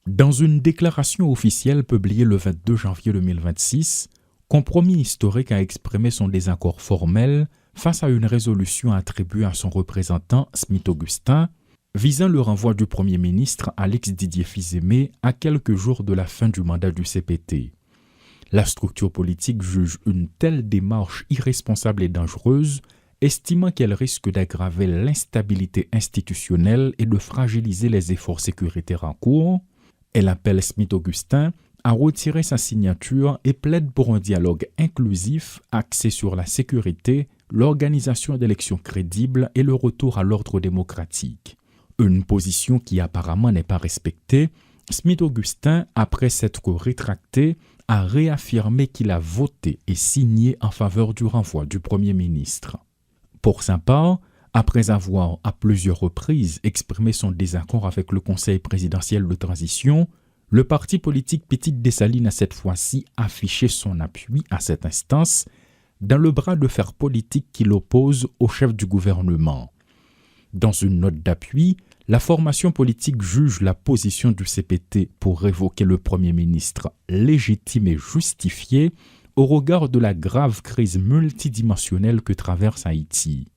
Dans une déclaration officielle publiée le 22 janvier 2026, Compromis historique a exprimé son désaccord formel face à une résolution attribuée à son représentant Smith-Augustin visant le renvoi du Premier ministre Alex Didier Fils-Aimé à quelques jours de la fin du mandat du CPT. La structure politique juge une telle démarche irresponsable et dangereuse, estimant qu'elle risque d'aggraver l'instabilité institutionnelle et de fragiliser les efforts sécuritaires en cours. Elle appelle Smith-Augustin à retirer sa signature et plaide pour un dialogue inclusif axé sur la sécurité, l'organisation d'élections crédibles et le retour à l'ordre démocratique. Une position qui apparemment n'est pas respectée, Smith-Augustin, après s'être rétracté, a réaffirmé qu'il a voté et signé en faveur du renvoi du Premier ministre. Pour sa part, après avoir à plusieurs reprises exprimé son désaccord avec le Conseil présidentiel de transition, le parti politique Petite Dessalines a cette fois-ci affiché son appui à cette instance dans le bras de fer politique qui l'oppose au chef du gouvernement. Dans une note d'appui, la formation politique juge la position du CPT pour révoquer le Premier ministre légitime et justifiée au regard de la grave crise multidimensionnelle que traverse Haïti.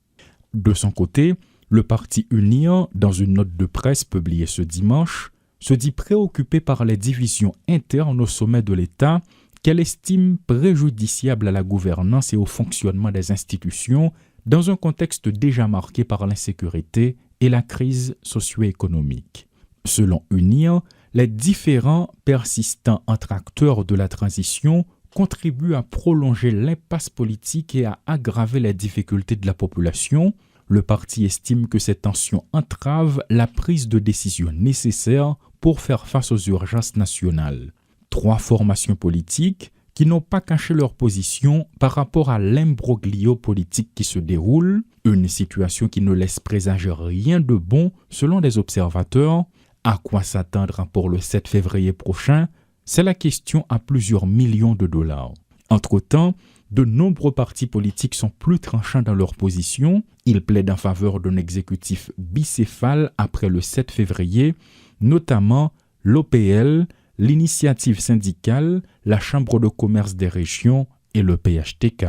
De son côté, le parti UNIR, dans une note de presse publiée ce dimanche, se dit préoccupé par les divisions internes au sommet de l'État qu'elle estime préjudiciables à la gouvernance et au fonctionnement des institutions dans un contexte déjà marqué par l'insécurité et la crise socio-économique. Selon UNIR, les différends persistants entre acteurs de la transition contribuent à prolonger l'impasse politique et à aggraver les difficultés de la population. Le parti estime que ces tensions entravent la prise de décision nécessaire pour faire face aux urgences nationales. Trois formations politiques qui n'ont pas caché leur position par rapport à l'imbroglio politique qui se déroule, une situation qui ne laisse présager rien de bon selon des observateurs. À quoi s'attendre pour le 7 février prochain? C'est la question à plusieurs millions de dollars. Entre-temps, de nombreux partis politiques sont plus tranchants dans leur position. Ils plaident en faveur d'un exécutif bicéphale après le 7 février, notamment l'OPL, l'Initiative syndicale, la Chambre de commerce des régions et le PHTK.